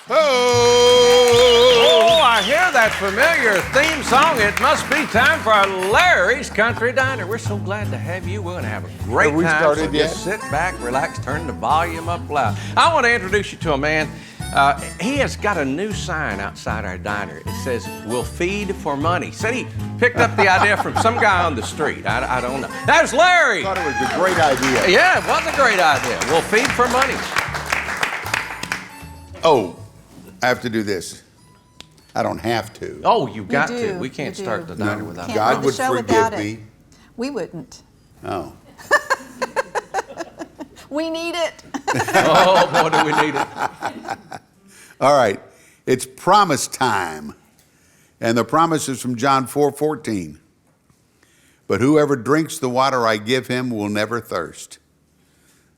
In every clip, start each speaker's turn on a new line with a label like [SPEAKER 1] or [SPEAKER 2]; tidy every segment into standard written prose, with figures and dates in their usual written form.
[SPEAKER 1] Oh, I hear that familiar theme song. It must be time for Larry's Country Diner. We're so glad to have you. We're going to have a great time.
[SPEAKER 2] Have we started
[SPEAKER 1] so
[SPEAKER 2] yet?
[SPEAKER 1] Just sit back, relax, turn the volume up loud. I want to introduce you to a man. He has got a new sign outside our diner. It says, "We'll feed for money." Said he picked up the idea from some guy on the street. I don't know. That's Larry.
[SPEAKER 2] I thought it was a great idea.
[SPEAKER 1] Yeah, it was a great idea. We'll feed for money.
[SPEAKER 2] Oh, I have to do this. I don't have to.
[SPEAKER 1] Oh, you got
[SPEAKER 3] do.
[SPEAKER 1] to. We can't
[SPEAKER 3] You
[SPEAKER 1] start
[SPEAKER 3] do.
[SPEAKER 1] the diner
[SPEAKER 2] No,
[SPEAKER 1] without
[SPEAKER 3] Can't
[SPEAKER 1] that.
[SPEAKER 2] God
[SPEAKER 3] do the
[SPEAKER 2] would
[SPEAKER 3] show
[SPEAKER 2] forgive
[SPEAKER 3] without
[SPEAKER 2] me.
[SPEAKER 3] it. We wouldn't.
[SPEAKER 2] Oh.
[SPEAKER 3] We need it.
[SPEAKER 1] Oh, boy, do we need it.
[SPEAKER 2] All right. It's promise time. And the promise is from John 4:14. But whoever drinks the water I give him will never thirst.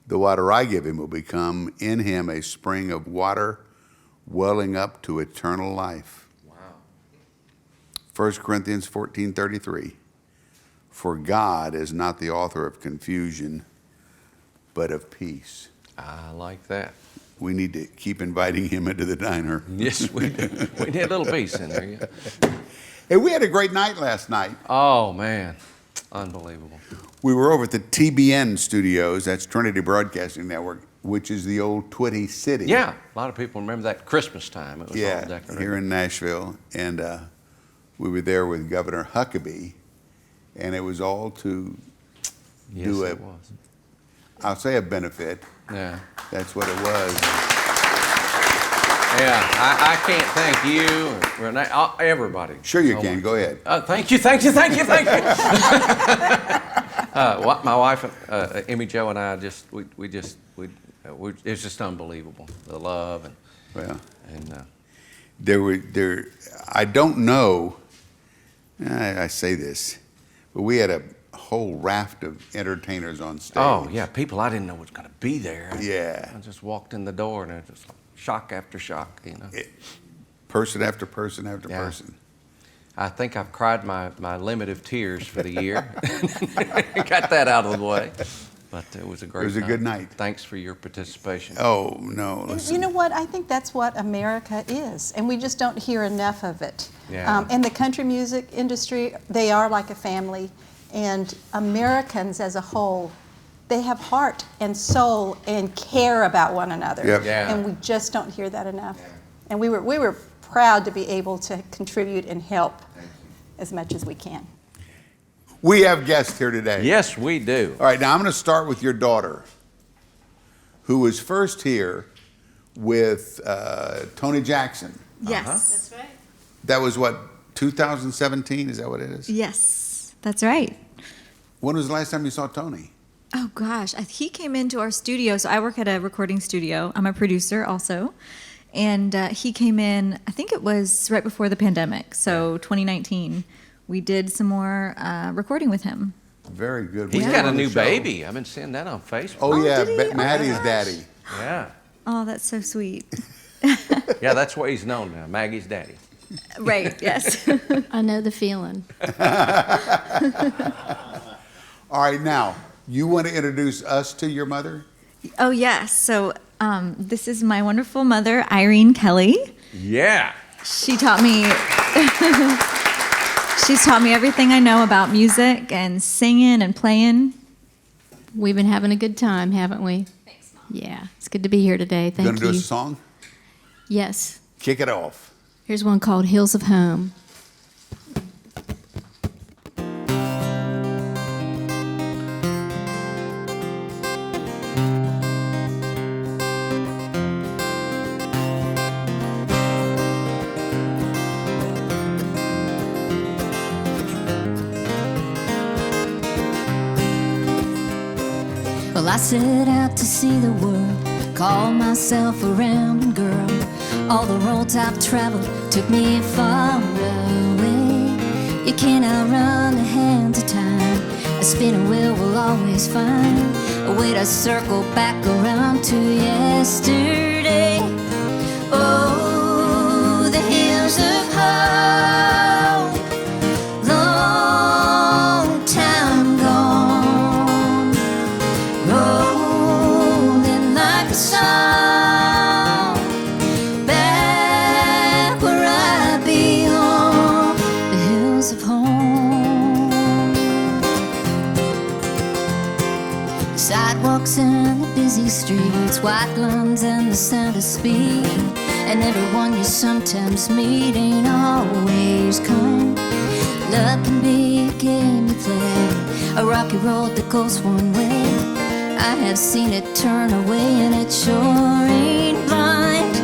[SPEAKER 2] The water I give him will become in him a spring of water welling up to eternal life.
[SPEAKER 1] Wow.
[SPEAKER 2] 1 Corinthians 14:33. For God is not the author of confusion, but of peace.
[SPEAKER 1] I like that.
[SPEAKER 2] We need to keep inviting him into the diner.
[SPEAKER 1] Yes, we do. We need a little peace in there. Yeah.
[SPEAKER 2] Hey, we had a great night last night.
[SPEAKER 1] Oh, man. Unbelievable.
[SPEAKER 2] We were over at the TBN studios, that's Trinity Broadcasting Network, which is the old Twitty City.
[SPEAKER 1] Yeah, a lot of people remember that Christmas time. It was all
[SPEAKER 2] Yeah,
[SPEAKER 1] decorated.
[SPEAKER 2] here in Nashville. And we were there with Governor Huckabee, and it was all to
[SPEAKER 1] Yes,
[SPEAKER 2] do
[SPEAKER 1] it was.
[SPEAKER 2] I'll say a benefit.
[SPEAKER 1] Yeah.
[SPEAKER 2] That's what it was.
[SPEAKER 1] Yeah, I can't thank you, or Renee, everybody.
[SPEAKER 2] Sure you
[SPEAKER 1] so
[SPEAKER 2] can.
[SPEAKER 1] much.
[SPEAKER 2] Go ahead.
[SPEAKER 1] Thank you. My wife, Emmy Jo, and I it's just unbelievable. The love
[SPEAKER 2] Well,
[SPEAKER 1] and
[SPEAKER 2] I don't know, I say this, but we had a whole raft of entertainers on stage.
[SPEAKER 1] oh yeah, people I didn't know was going to be there.
[SPEAKER 2] Yeah.
[SPEAKER 1] I just walked in the door and it was shock after shock.
[SPEAKER 2] Person after person after
[SPEAKER 1] Yeah.
[SPEAKER 2] person.
[SPEAKER 1] I think I've cried my limit of tears for the year. Got that out of the way. But it was a great night.
[SPEAKER 2] It was a good night.
[SPEAKER 1] Thanks for your participation.
[SPEAKER 2] Oh, no, listen.
[SPEAKER 3] You know what? I think that's what America is, and we just don't hear enough of it.
[SPEAKER 1] Yeah.
[SPEAKER 3] And the country music industry, they are like a family, and Americans as a whole, they have heart and soul and care about one another.
[SPEAKER 2] Yep.
[SPEAKER 1] Yeah.
[SPEAKER 3] And we just don't hear that enough. And we were proud to be able to contribute and help as much as we can.
[SPEAKER 2] We have guests here today.
[SPEAKER 1] Yes, we do.
[SPEAKER 2] All right, now I'm going to start with your daughter, who was first here with Tony Jackson.
[SPEAKER 4] Yes.
[SPEAKER 3] That's right.
[SPEAKER 2] That was what, 2017? Is that what it is?
[SPEAKER 4] Yes, that's right.
[SPEAKER 2] When was the last time you saw Tony?
[SPEAKER 4] Oh gosh, he came into our studio. So I work at a recording studio. I'm a producer also. And he came in, I think it was right before the pandemic. So 2019, we did some more recording with him.
[SPEAKER 2] Very good.
[SPEAKER 1] He's
[SPEAKER 2] We had
[SPEAKER 1] got
[SPEAKER 2] him
[SPEAKER 1] a
[SPEAKER 2] on the
[SPEAKER 1] new
[SPEAKER 2] show.
[SPEAKER 1] baby. I've been seeing that on Facebook.
[SPEAKER 2] Oh, yeah,
[SPEAKER 4] did he? Oh,
[SPEAKER 2] Maddie's
[SPEAKER 4] gosh.
[SPEAKER 2] daddy.
[SPEAKER 1] Yeah.
[SPEAKER 4] Oh, that's so sweet.
[SPEAKER 1] Yeah, that's what he's known now, Maggie's daddy.
[SPEAKER 4] Right, yes.
[SPEAKER 5] I know the feeling.
[SPEAKER 2] All right, now, you want to introduce us to your mother?
[SPEAKER 4] Oh, yes. So this is my wonderful mother, Irene Kelly.
[SPEAKER 1] Yeah.
[SPEAKER 4] She taught me, she's taught me everything I know about music and singing and playing.
[SPEAKER 5] We've been having a good time, haven't we?
[SPEAKER 4] Thanks, Mom.
[SPEAKER 5] Yeah, it's good to be here today. Thank
[SPEAKER 2] Gonna do
[SPEAKER 5] you.
[SPEAKER 2] us a song?
[SPEAKER 5] Yes.
[SPEAKER 2] Kick it off.
[SPEAKER 5] Here's one called Hills of Home.
[SPEAKER 6] Well, I set out to see the world, call myself a round girl. All the roads I've traveled took me far away. You can't outrun the hands of time. A spinning wheel will always find a way to circle back around to yesterday. Oh, the hills of home, long time gone, rolling like a song back streets, white lawns and the sound of speed. And everyone you sometimes meet ain't always kind. Love can be a game you play, a rocky road that goes one way. I have seen it turn away and it sure ain't blind.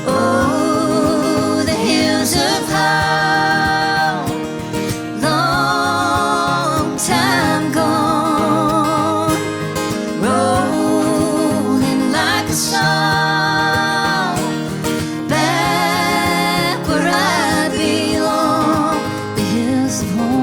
[SPEAKER 6] Oh, the hills of home, long time gone, rolling like a song, back where I belong, the hills of home.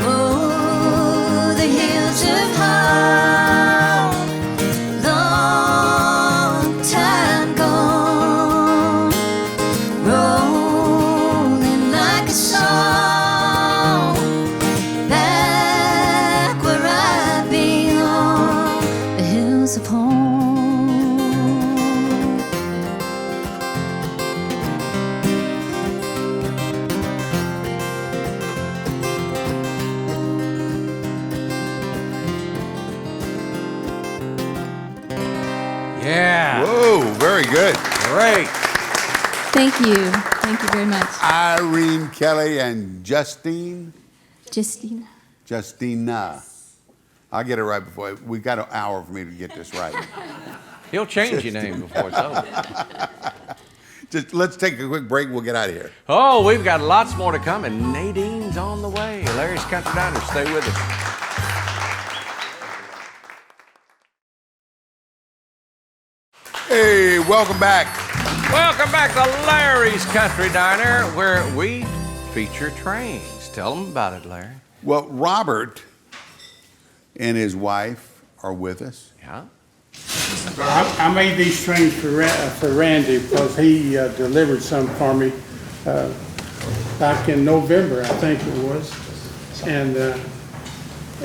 [SPEAKER 6] Oh, the hills of home, long time gone, rolling like a song, back where I belong, the hills of home.
[SPEAKER 1] Yeah.
[SPEAKER 2] Whoa, very good.
[SPEAKER 1] Great.
[SPEAKER 5] Thank you. Thank you very much.
[SPEAKER 2] Irene Kelly and Justina. I'll get it right before. We got an hour for me to get this right.
[SPEAKER 1] He'll change your name before it's over.
[SPEAKER 2] Just let's take a quick break. We'll get out of here.
[SPEAKER 1] Oh, we've got lots more to come, and Nadine's on the way. Larry's Country Diner. Stay with us.
[SPEAKER 2] Hey, welcome back.
[SPEAKER 1] Welcome back to Larry's Country Diner, where we feature trains. Tell them about it, Larry.
[SPEAKER 2] Well, Robert and his wife are with us.
[SPEAKER 1] Yeah.
[SPEAKER 7] I made these trains for Randy because he delivered some for me back in November, I think it was. And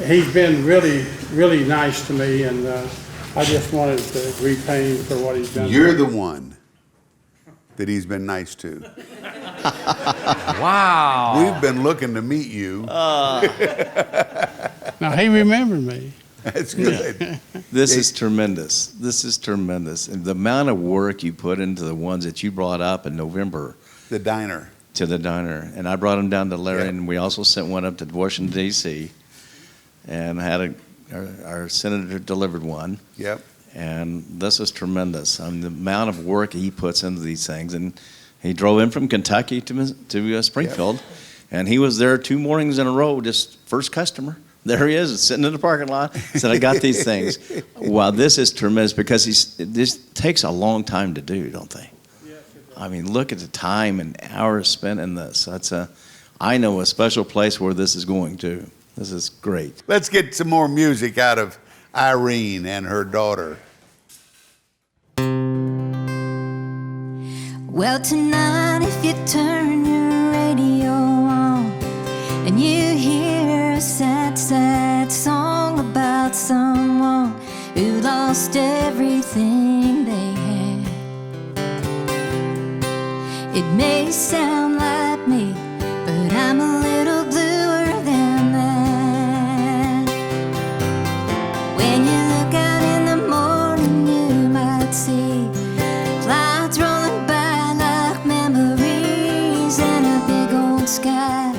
[SPEAKER 7] he's been really, really nice to me, and I just wanted to repay him for what he's done.
[SPEAKER 2] You're the one that he's been nice to.
[SPEAKER 1] Wow.
[SPEAKER 2] We've been looking to meet you.
[SPEAKER 7] Now, he remembered me.
[SPEAKER 2] That's good.
[SPEAKER 8] This is tremendous. This is tremendous. And the amount of work you put into the ones that you brought up in November
[SPEAKER 2] The diner.
[SPEAKER 8] to the diner. And I brought them down to Larry,
[SPEAKER 2] Yep.
[SPEAKER 8] and we also sent one up to Washington, D.C. and had our senator delivered one.
[SPEAKER 2] Yep.
[SPEAKER 8] And this is tremendous. I mean, the amount of work he puts into these things. And he drove in from Kentucky to Springfield, and he was there 2 mornings in a row, just first customer. There he is, sitting in the parking lot. He said, I got these things. Wow, this is tremendous because this takes a long time to do, don't they?
[SPEAKER 7] Yes, it does.
[SPEAKER 8] I mean, look at the time and hours spent in this. I know a special place where this is going to. This is great.
[SPEAKER 2] Let's get some more music out of Irene and her daughter.
[SPEAKER 6] Well, tonight if you turn your radio on and you hear a sad, sad song about someone who lost everything they had, it may sound like me, but I'm a little bluer than that. When you look out in the morning, you might see clouds rolling by like memories and a big old sky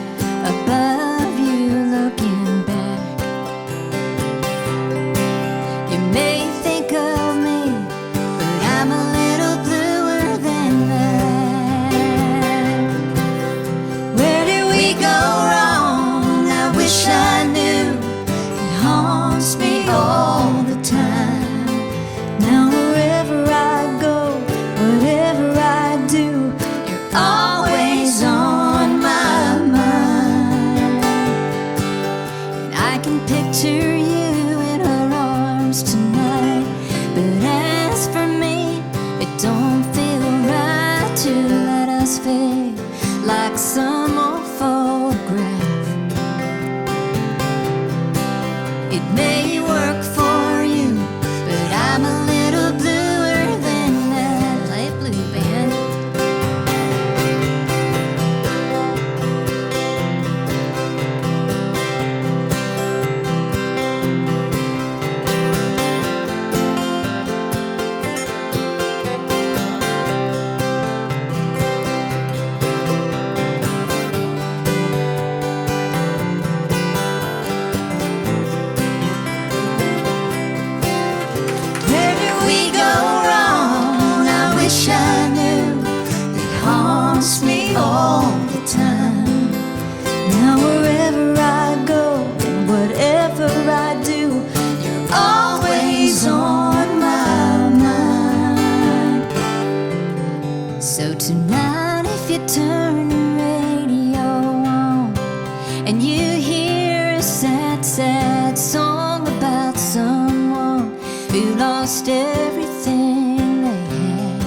[SPEAKER 6] above you looking back. You may think of me, but I'm a little bluer than that. lost everything they had.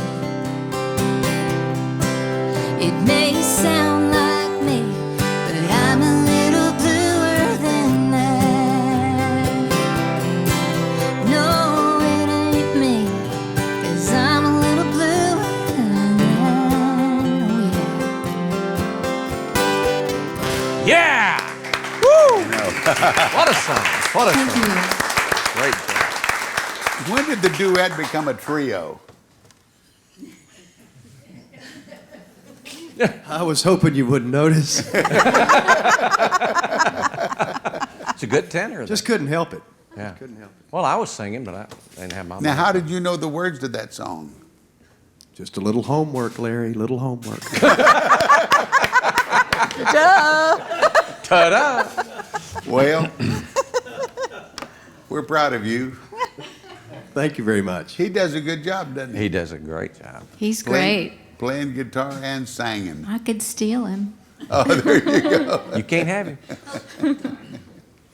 [SPEAKER 6] It may sound like me, but I'm a little bluer than that. No, it ain't me, 'cause I'm a little bluer than that. Oh
[SPEAKER 1] Yeah! Woo! What a song. What a
[SPEAKER 6] yeah.
[SPEAKER 1] song.
[SPEAKER 6] Thank you.
[SPEAKER 1] Great song.
[SPEAKER 2] When did the duet become a trio?
[SPEAKER 9] I was hoping you wouldn't notice.
[SPEAKER 1] It's a good tenor.
[SPEAKER 9] Just couldn't help it.
[SPEAKER 1] Yeah.
[SPEAKER 9] Couldn't help it.
[SPEAKER 1] Well, I was singing, but I didn't have my
[SPEAKER 2] Now,
[SPEAKER 1] mic.
[SPEAKER 2] how did you know the words to that song?
[SPEAKER 9] Just a little homework, Larry, little homework.
[SPEAKER 1] Ta-da!
[SPEAKER 2] Well, we're proud of you.
[SPEAKER 9] Thank you very much.
[SPEAKER 2] He does a good job, doesn't he?
[SPEAKER 1] He does a great job.
[SPEAKER 5] He's great.
[SPEAKER 2] Playing guitar and singing.
[SPEAKER 6] I could steal him.
[SPEAKER 2] Oh, there you go.
[SPEAKER 1] You can't have him.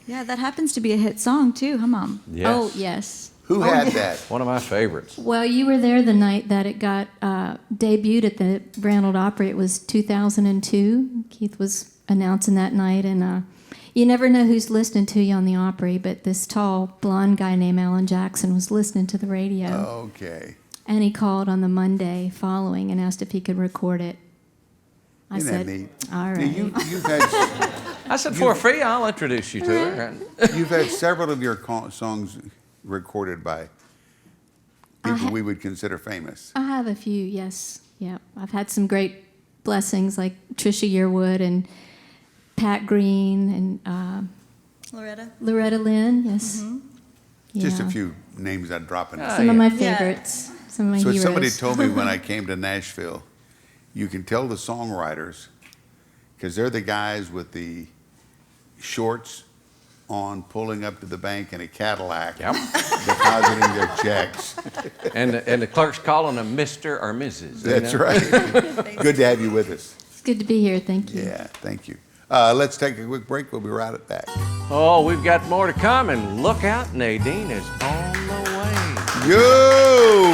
[SPEAKER 4] Yeah, that happens to be a hit song too, huh, Mom?
[SPEAKER 1] Yes.
[SPEAKER 5] Oh, yes.
[SPEAKER 2] Who had that?
[SPEAKER 1] One of my favorites.
[SPEAKER 5] Well, you were there the night that it got debuted at the Grand Ole Opry. It was 2002. Keith was announcing that night, and you never know who's listening to you on the Opry, but this tall, blonde guy named Alan Jackson was listening to the radio.
[SPEAKER 2] Okay.
[SPEAKER 5] And he called on the Monday following and asked if he could record it. I
[SPEAKER 2] Isn't
[SPEAKER 5] said,
[SPEAKER 2] that neat?
[SPEAKER 5] all
[SPEAKER 2] Now,
[SPEAKER 5] right.
[SPEAKER 2] you've had
[SPEAKER 1] I said, for free, I'll introduce you to her.
[SPEAKER 2] you've had several of your songs recorded by people we would consider famous.
[SPEAKER 5] I have a few, yes. Yeah, I've had some great blessings like Trisha Yearwood and Pat Green and Loretta Lynn, yes.
[SPEAKER 2] Just a
[SPEAKER 5] Yeah.
[SPEAKER 2] few names I'd drop in.
[SPEAKER 5] Some of my favorites, some of my
[SPEAKER 2] So
[SPEAKER 5] heroes.
[SPEAKER 2] somebody told me when I came to Nashville, you can tell the songwriters because they're the guys with the shorts on, pulling up to the bank in a Cadillac,
[SPEAKER 1] Yep.
[SPEAKER 2] depositing their checks.
[SPEAKER 1] And the clerk's calling them Mr. or Mrs. you
[SPEAKER 2] That's
[SPEAKER 1] know?
[SPEAKER 2] right. Good to have you with us.
[SPEAKER 5] It's good to be here, thank you.
[SPEAKER 2] Yeah, thank you. Let's take a quick break. We'll be right back.
[SPEAKER 1] Oh, we've got more to come, and look out, Nadine is on the way.
[SPEAKER 2] Yo!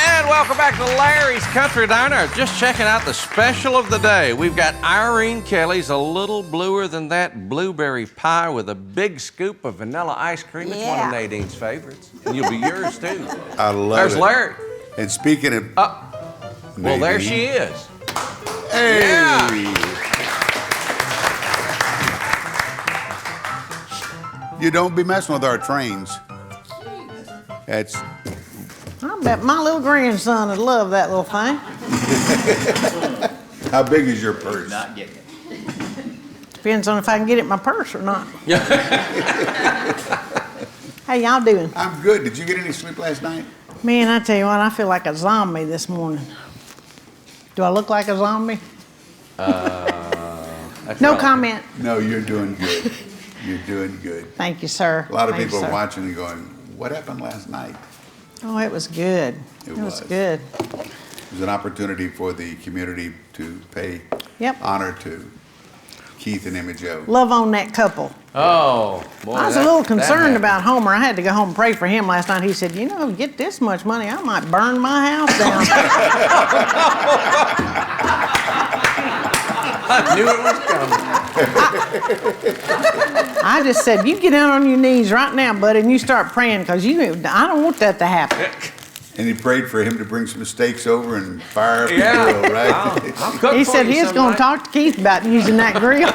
[SPEAKER 1] And welcome back to Larry's Country Diner. Just checking out the special of the day. We've got Irene Kelly's A Little Bluer Than That blueberry pie with a big scoop of vanilla ice cream. It's one
[SPEAKER 3] Yeah.
[SPEAKER 1] of Nadine's favorites. And you'll be yours, too.
[SPEAKER 2] I love
[SPEAKER 1] There's
[SPEAKER 2] it.
[SPEAKER 1] Larry.
[SPEAKER 2] And speaking of
[SPEAKER 1] Well, there
[SPEAKER 2] Nadine.
[SPEAKER 1] she is.
[SPEAKER 2] Hey!
[SPEAKER 1] Yeah.
[SPEAKER 2] You don't be messing with our trains. That's
[SPEAKER 10] I bet my little grandson would love that little thing.
[SPEAKER 2] how big is your purse?
[SPEAKER 10] Depends on if I can get it in my purse or not. How y'all doing?
[SPEAKER 2] I'm good. Did you get any sleep last night?
[SPEAKER 10] Man, I tell you what, I feel like a zombie this morning. Do I look like a zombie?
[SPEAKER 1] That's
[SPEAKER 10] No
[SPEAKER 1] right.
[SPEAKER 10] comment.
[SPEAKER 2] No, you're doing good. You're doing good.
[SPEAKER 10] Thank you, sir.
[SPEAKER 2] A lot of
[SPEAKER 10] Thank
[SPEAKER 2] people
[SPEAKER 10] you,
[SPEAKER 2] are
[SPEAKER 10] sir.
[SPEAKER 2] watching and going, what happened last night?
[SPEAKER 10] Oh, it was good.
[SPEAKER 2] It
[SPEAKER 10] was
[SPEAKER 2] was.
[SPEAKER 10] good.
[SPEAKER 2] It was an opportunity for the community to pay
[SPEAKER 10] Yep.
[SPEAKER 2] honor to Keith and Emma Jo.
[SPEAKER 10] Love on that couple.
[SPEAKER 1] Oh, boy.
[SPEAKER 10] I was a little concerned about Homer. I had to go home and pray for him last night. He said, you know, get this much money, I might burn my house down.
[SPEAKER 1] I knew it was coming.
[SPEAKER 10] I just said, you get down on your knees right now, buddy, and you start praying, because I don't want that to happen.
[SPEAKER 2] And he prayed for him to bring some steaks over and fire up
[SPEAKER 1] Yeah.
[SPEAKER 2] the grill, right?
[SPEAKER 1] I'll cook
[SPEAKER 10] He
[SPEAKER 1] for
[SPEAKER 10] said
[SPEAKER 1] you
[SPEAKER 10] he was going to
[SPEAKER 1] sometime.
[SPEAKER 10] talk to Keith about using that grill.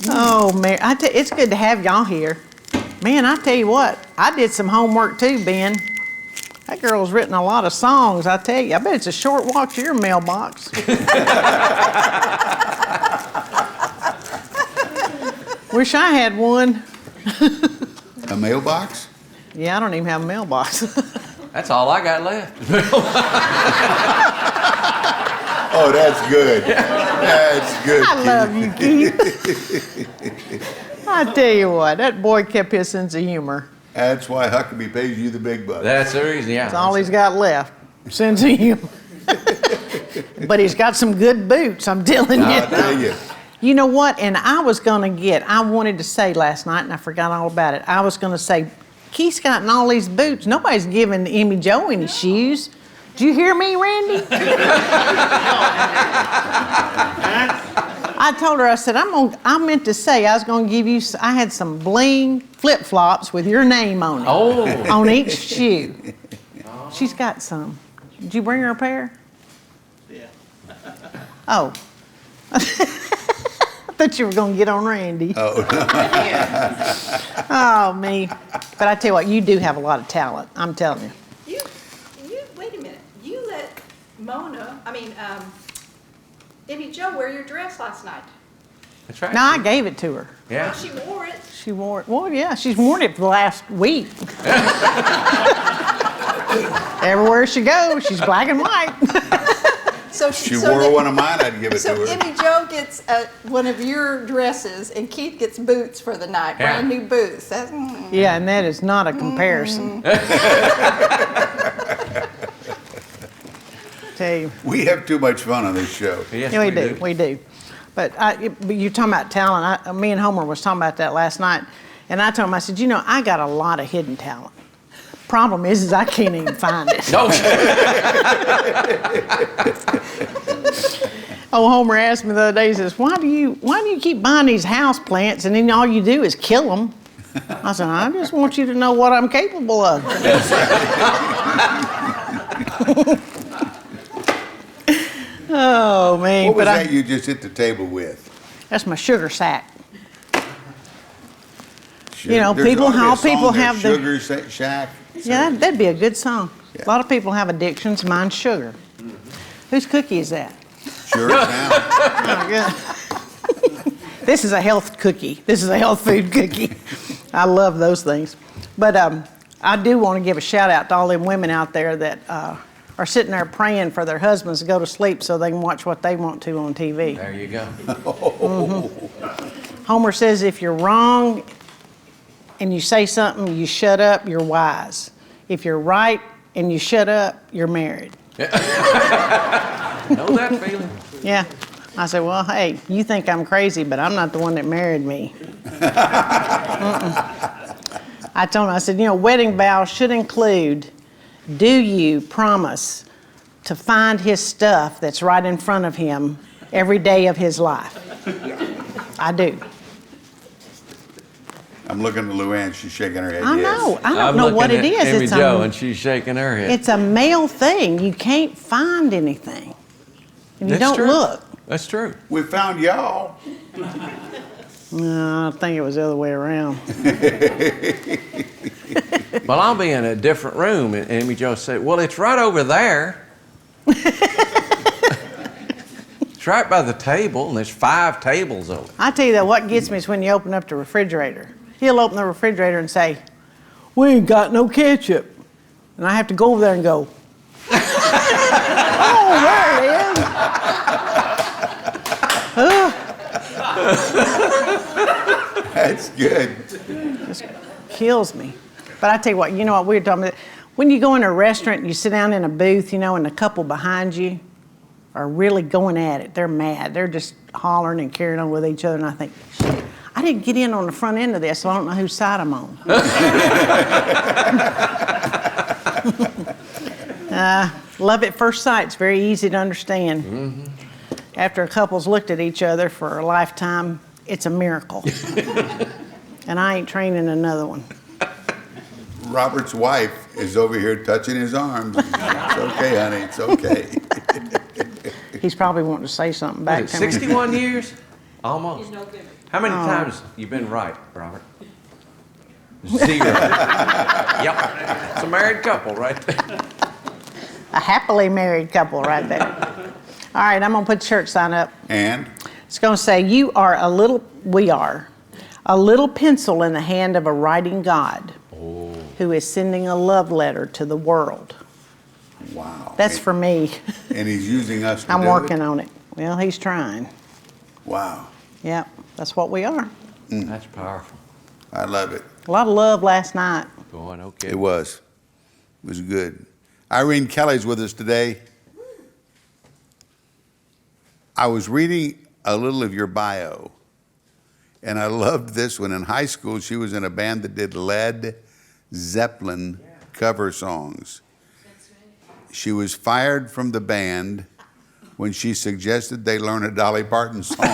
[SPEAKER 10] Oh, man, it's good to have y'all here. Man, I tell you what, I did some homework too, Ben. That girl's written a lot of songs, I tell you. I bet it's a short walk to your mailbox. Wish I had one.
[SPEAKER 2] A mailbox?
[SPEAKER 10] Yeah, I don't even have a mailbox.
[SPEAKER 1] That's all I got left.
[SPEAKER 2] Oh, that's good. That's good.
[SPEAKER 10] I love you, Keith. I tell you what, that boy kept his sense of humor.
[SPEAKER 2] That's why Huckabee pays you the big bucks.
[SPEAKER 1] That's the reason, yeah.
[SPEAKER 10] That's all he's got left. Sense of humor. But he's got some good boots, I'm telling you.
[SPEAKER 2] I'll tell you.
[SPEAKER 10] You know what? And I wanted to say last night, and I forgot all about it. I was going to say, Keith's gotten all these boots. Nobody's giving Emmy Jo any shoes. Did you hear me, Randy? I told her, I said, I meant to say I was going to give you, I had some bling flip-flops with your name on it.
[SPEAKER 1] Oh.
[SPEAKER 10] On each shoe. She's got some. Did you bring her a pair? Yeah. Oh. I thought you were going to get on Randy.
[SPEAKER 2] Oh,
[SPEAKER 10] Oh, me. But I tell you what, you do have a lot of talent. I'm telling you.
[SPEAKER 3] You wait a minute. You let Emmy Jo wear your dress last night.
[SPEAKER 1] That's right.
[SPEAKER 10] No, I gave it to her.
[SPEAKER 1] Yeah.
[SPEAKER 3] She wore it.
[SPEAKER 10] She wore it. Well, yeah, she's worn it for the last week. Everywhere she goes, she's black and white.
[SPEAKER 3] So
[SPEAKER 2] she wore one of mine, I'd give it to her.
[SPEAKER 3] So Emmy Jo gets one of your dresses, and Keith gets boots for the night,
[SPEAKER 1] Yeah.
[SPEAKER 3] brand new boots.
[SPEAKER 10] Yeah, and that is not a comparison. Tell you.
[SPEAKER 2] We have too much fun on this show.
[SPEAKER 1] Yes,
[SPEAKER 10] Yeah, we do. But you're talking about talent. Me and Homer was talking about that last night, and I told him, I said, you know, I got a lot of hidden talent. Problem is I can't even find it.
[SPEAKER 1] No.
[SPEAKER 10] Oh, Homer asked me the other day, he says, why do you keep buying these house plants and then all you do is kill them? I said, I just want you to know what I'm capable of. Oh, man.
[SPEAKER 2] What was
[SPEAKER 10] but
[SPEAKER 2] that you just hit the table with?
[SPEAKER 10] That's my sugar sack.
[SPEAKER 2] Sugar.
[SPEAKER 10] You know,
[SPEAKER 2] There's
[SPEAKER 10] people,
[SPEAKER 2] ought to be a
[SPEAKER 10] how
[SPEAKER 2] song
[SPEAKER 10] people
[SPEAKER 2] there,
[SPEAKER 10] have the.
[SPEAKER 2] Sugar Shack.
[SPEAKER 10] Yeah, that'd be a good song.
[SPEAKER 2] Yeah.
[SPEAKER 10] A lot of people have addictions. Mine's sugar. Whose cookie is that?
[SPEAKER 2] Sure, now.
[SPEAKER 10] Oh, good. This is a health cookie. This is a health food cookie. I love those things. But I do want to give a shout out to all them women out there that are sitting there praying for their husbands to go to sleep so they can watch what they want to on TV.
[SPEAKER 1] There you go.
[SPEAKER 10] Homer says if you're wrong and you say something, you shut up, you're wise. If you're right and you shut up, you're married.
[SPEAKER 1] Know that feeling?
[SPEAKER 10] Yeah. I said, well, hey, you think I'm crazy, but I'm not the one that married me. I told him, I said, you know, wedding vows should include, do you promise to find his stuff that's right in front of him every day of his life? I do.
[SPEAKER 2] I'm looking at Luann. She's shaking her head.
[SPEAKER 10] I
[SPEAKER 2] yes.
[SPEAKER 10] know. I don't
[SPEAKER 1] I'm
[SPEAKER 10] know what
[SPEAKER 1] looking
[SPEAKER 10] it
[SPEAKER 1] at
[SPEAKER 10] is.
[SPEAKER 1] Emmy
[SPEAKER 10] It's
[SPEAKER 1] Jo,
[SPEAKER 10] a,
[SPEAKER 1] and she's shaking her head.
[SPEAKER 10] it's a male thing. You can't find anything. And you
[SPEAKER 1] That's
[SPEAKER 10] don't
[SPEAKER 1] true.
[SPEAKER 10] look.
[SPEAKER 1] That's true.
[SPEAKER 2] We found y'all.
[SPEAKER 10] No, I think it was the other way around.
[SPEAKER 1] Well, I'll be in a different room, and Emmy Jo said, well, it's right over there. It's right by the table, and there's 5 tables over.
[SPEAKER 10] I tell you that what gets me is when you open up the refrigerator. He'll open the refrigerator and say, we ain't got no ketchup. And I have to go over there and go, oh, there it is.
[SPEAKER 2] That's good.
[SPEAKER 10] Just kills me. But I tell you what, we were talking about, when you go in a restaurant and you sit down in a booth, and the couple behind you are really going at it. They're mad. They're just hollering and carrying on with each other. And I think, shit, I didn't get in on the front end of this, so I don't know whose side I'm on. Love at first sight. It's very easy to understand. Mm-hmm. After a couple's looked at each other for a lifetime, it's a miracle. And I ain't training another one.
[SPEAKER 2] Robert's wife is over here touching his arms. It's okay, honey. It's okay.
[SPEAKER 10] He's probably wanting to say something back to me.
[SPEAKER 1] 61 years? Almost. How many times you been right, Robert? 0. Yep. It's a married couple right there.
[SPEAKER 10] A happily married couple right there. All right, I'm going to put the church sign up.
[SPEAKER 2] And?
[SPEAKER 10] It's going to say, we are a little pencil in the hand of a writing God who is sending a love letter to the world.
[SPEAKER 2] Wow.
[SPEAKER 10] That's for me.
[SPEAKER 2] And he's using us to
[SPEAKER 10] I'm
[SPEAKER 2] do
[SPEAKER 10] working
[SPEAKER 2] it?
[SPEAKER 10] on it. Well, he's trying.
[SPEAKER 2] Wow.
[SPEAKER 10] Yep, that's what we are.
[SPEAKER 1] That's powerful.
[SPEAKER 2] I love it.
[SPEAKER 10] A lot of love last night.
[SPEAKER 1] Boy, okay.
[SPEAKER 2] It was. It was good. Irene Kelly's with us today. I was reading a little of your bio. And I loved this one. In high school, she was in a band that did Led Zeppelin cover songs. She was fired from the band when she suggested they learn a Dolly Parton song.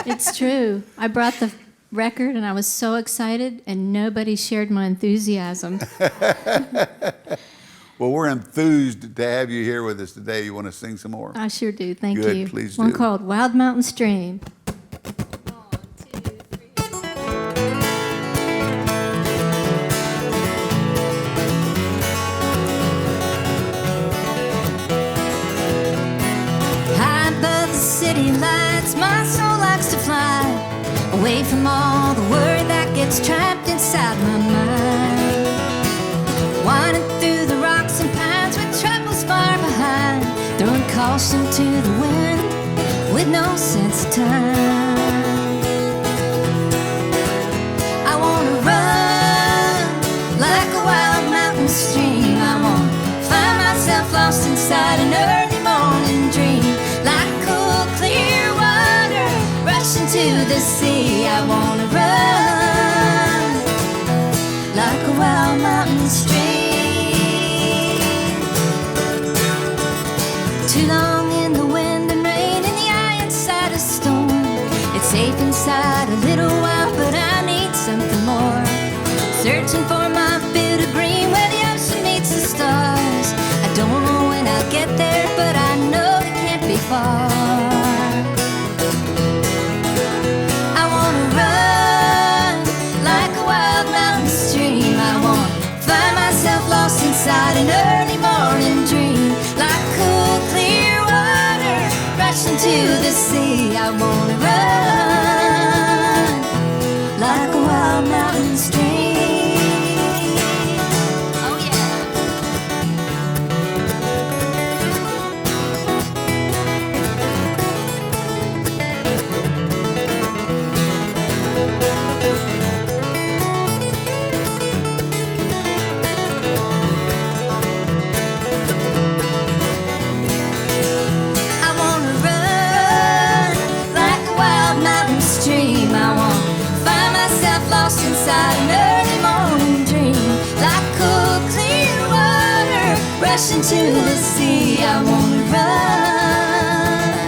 [SPEAKER 5] It's true. I brought the record and I was so excited, and nobody shared my enthusiasm.
[SPEAKER 2] Well, we're enthused to have you here with us today. You want to sing some more?
[SPEAKER 5] I sure do. Thank
[SPEAKER 2] Good,
[SPEAKER 5] you.
[SPEAKER 2] please
[SPEAKER 5] One
[SPEAKER 2] do.
[SPEAKER 5] called Wild Mountain Stream.
[SPEAKER 6] High above the city lights, my soul likes to fly away from all the worry that gets trapped inside my mind. Winding through the rocks and pines with troubles far behind, throwing caution to the wind with no sense of time. I wanna run like a wild mountain stream. I wanna find myself lost inside an early morning dream, like cool, clear water rushing to the sea. I wanna run like a wild mountain stream. Too long in the wind and rain, in the eye inside a storm. It's safe inside a little while, but I need something more. Searching for my bit of green where the ocean meets the stars. I don't know when I'll get there, but I know it can't be far. I wanna run like a wild mountain stream. I wanna find myself lost inside an early morning dream, like cool, clear water rushing to the sea. I wanna run like a wild mountain stream. Oh yeah. I wanna run like a wild mountain stream. I wanna find myself lost inside an early morning dream, like cool, clear water rushing to the sea. I wanna run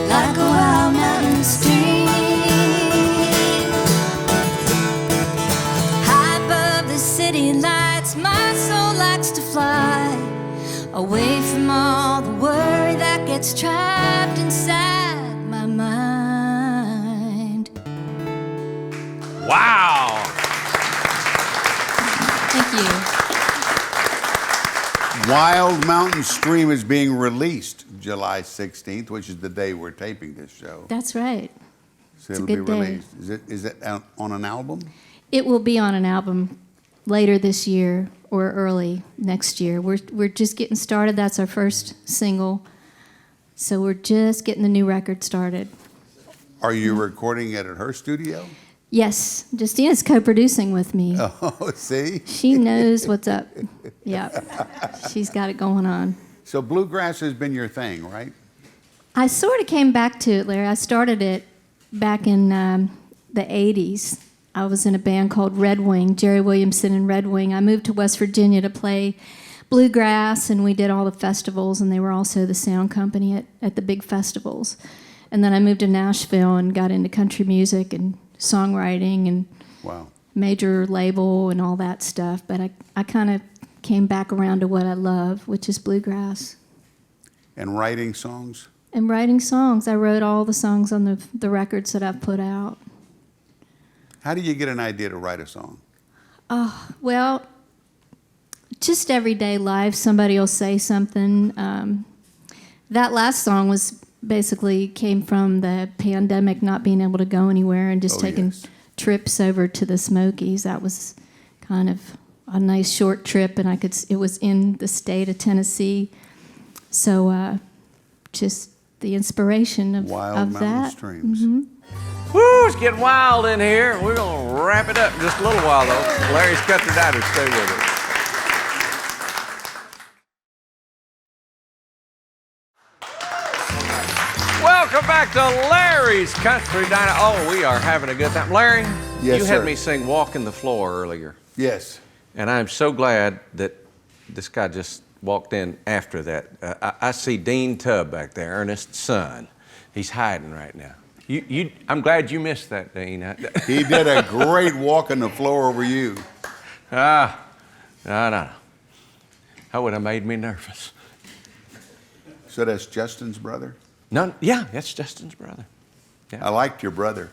[SPEAKER 6] like a wild mountain stream. High above the city lights, my soul likes to fly away from all the worry that gets trapped inside my mind.
[SPEAKER 1] Wow.
[SPEAKER 5] Thank you.
[SPEAKER 2] Wild Mountain Stream is being released July 16th, which is the day we're taping this show.
[SPEAKER 5] That's right.
[SPEAKER 2] So
[SPEAKER 5] It's a
[SPEAKER 2] it'll be
[SPEAKER 5] good day.
[SPEAKER 2] released. Is it on an album?
[SPEAKER 5] It will be on an album later this year or early next year. We're just getting started. That's our first single. So we're just getting the new record started.
[SPEAKER 2] Are you recording it at her studio?
[SPEAKER 5] Yes, Justina's co-producing with me.
[SPEAKER 2] Oh, see?
[SPEAKER 5] She knows what's up. Yep. She's got it going on.
[SPEAKER 2] So bluegrass has been your thing, right?
[SPEAKER 5] I sort of came back to it, Larry. I started it back in the 80s. I was in a band called Red Wing, Jerry Williamson and Red Wing. I moved to West Virginia to play bluegrass, and we did all the festivals, and they were also the sound company at the big festivals. And then I moved to Nashville and got into country music and songwriting and
[SPEAKER 2] Wow.
[SPEAKER 5] major label and all that stuff. But I kind of came back around to what I love, which is bluegrass.
[SPEAKER 2] And writing songs?
[SPEAKER 5] And writing songs. I wrote all the songs on the records that I've put out.
[SPEAKER 2] How do you get an idea to write a song?
[SPEAKER 5] Well, just everyday life. Somebody will say something. That last song was basically came from the pandemic, not being able to go anywhere and just taking
[SPEAKER 2] yes.
[SPEAKER 5] trips over to the Smokies. That was kind of a nice short trip, and it was in the state of Tennessee. So just the inspiration of
[SPEAKER 2] Wild Mountain
[SPEAKER 5] that.
[SPEAKER 2] Streams.
[SPEAKER 1] Woo, it's getting wild in here. We're going to wrap it up in just a little while, though. Larry's cut the diner. Stay with us. Welcome back to Larry's Country Diner. Oh, we are having a good time. Larry,
[SPEAKER 2] Yes,
[SPEAKER 1] you
[SPEAKER 2] sir.
[SPEAKER 1] had me sing Walking the Floor earlier.
[SPEAKER 2] Yes.
[SPEAKER 1] And I'm so glad that this guy just walked in after that. I see Dean Tubb back there, Ernest's son. He's hiding right now. I'm glad you missed that, Dean.
[SPEAKER 2] He did a great walk on the floor over you.
[SPEAKER 1] No. That would have made me nervous.
[SPEAKER 2] So that's Justin's brother?
[SPEAKER 1] No, yeah, that's Justin's brother.
[SPEAKER 2] I liked your brother.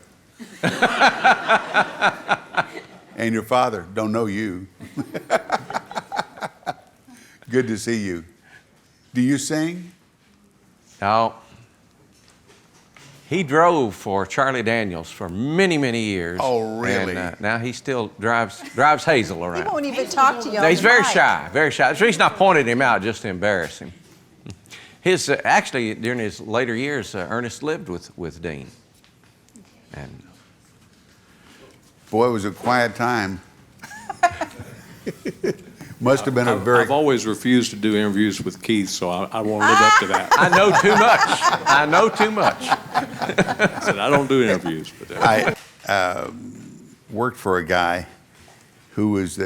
[SPEAKER 2] And your father. Don't know you. Good to see you. Do you sing?
[SPEAKER 1] No. He drove for Charlie Daniels for many, many years.
[SPEAKER 2] Oh, really?
[SPEAKER 1] And now he still drives Hazel
[SPEAKER 3] He
[SPEAKER 1] around.
[SPEAKER 3] won't even talk to you.
[SPEAKER 1] No, he's very shy, very shy. That's the reason I pointed him out, just to embarrass him. Actually, during his later years, Ernest lived with Dean. And
[SPEAKER 2] Boy, it was a quiet time. Must have been a very...
[SPEAKER 11] I've always refused to do interviews with Keith, so I won't live up to that.
[SPEAKER 1] I know too much. I know too much.
[SPEAKER 11] I said, I don't do interviews. But
[SPEAKER 2] I worked for a guy who was...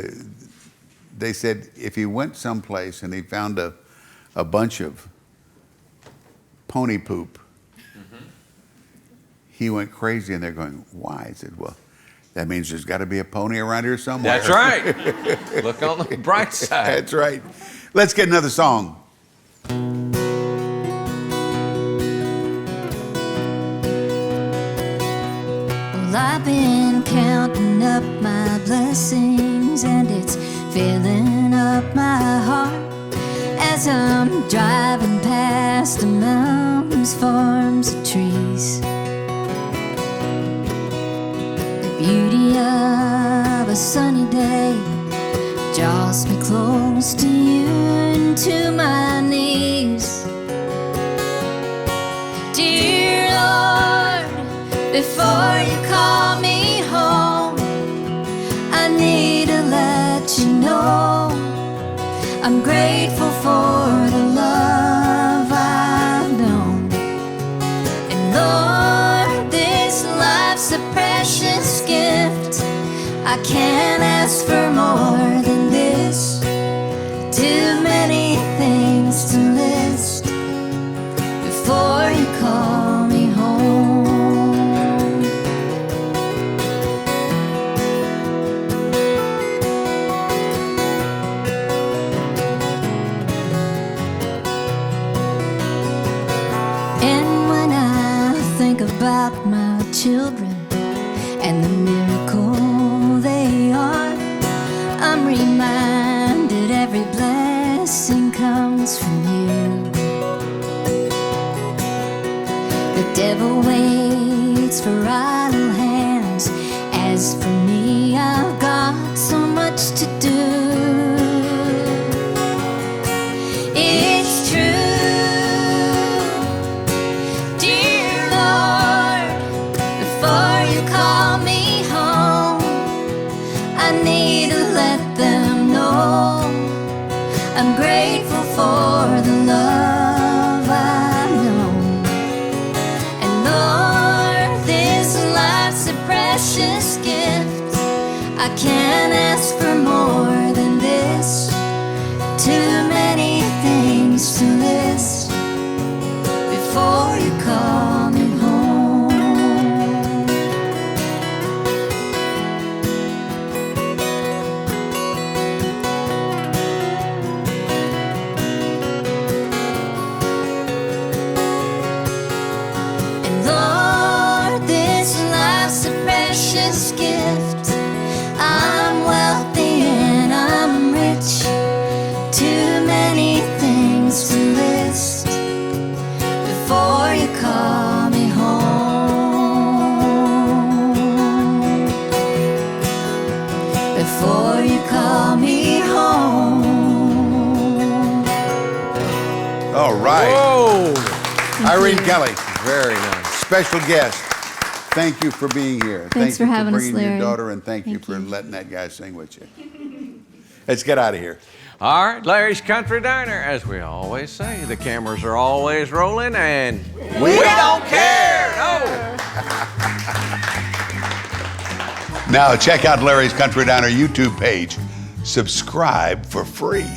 [SPEAKER 2] they said if he went someplace and he found a bunch of pony poop, he went crazy, and they're going, why? I said, well, that means there's got to be a pony around here somewhere.
[SPEAKER 1] That's right. Look on the bright side.
[SPEAKER 2] That's right. Let's get another song.
[SPEAKER 6] Well, I've been counting up my blessings, and it's filling up my heart as I'm driving past the mountains, farms, and trees. The beauty of a sunny day draws me close to you and to my knees. Dear Lord, before you call me home, I need to let you know I'm grateful for the love I've known. And Lord, this life's a precious gift. I can't ask for more than this. Too many things to list before you call me home. And when I think about my children and the miracle they are, I'm reminded every blessing comes from you. The devil waits for idle hands. As for me, I've got so much to do. It's true, dear Lord, before you call me home, I need to let them know I'm grateful for the love I've known. And Lord, this life's a precious gift. I can't ask for more than this. Too many things to list before you call me home. And Lord, this life's a precious gift. I'm wealthy and I'm rich. Too many things to list before you call me home. Before you call me home.
[SPEAKER 2] All right.
[SPEAKER 1] Whoa.
[SPEAKER 2] Irene Kelly,
[SPEAKER 1] Very nice.
[SPEAKER 2] special guest. Thank you for being here.
[SPEAKER 5] Thanks for having us,
[SPEAKER 2] bringing your
[SPEAKER 5] Larry.
[SPEAKER 2] daughter, and thank you for letting that guy sing with you. Let's get out of here.
[SPEAKER 1] All right, Larry's Country Diner, as we always say, the cameras are always rolling and we don't care. No.
[SPEAKER 2] Now check out Larry's Country Diner YouTube page. Subscribe for free.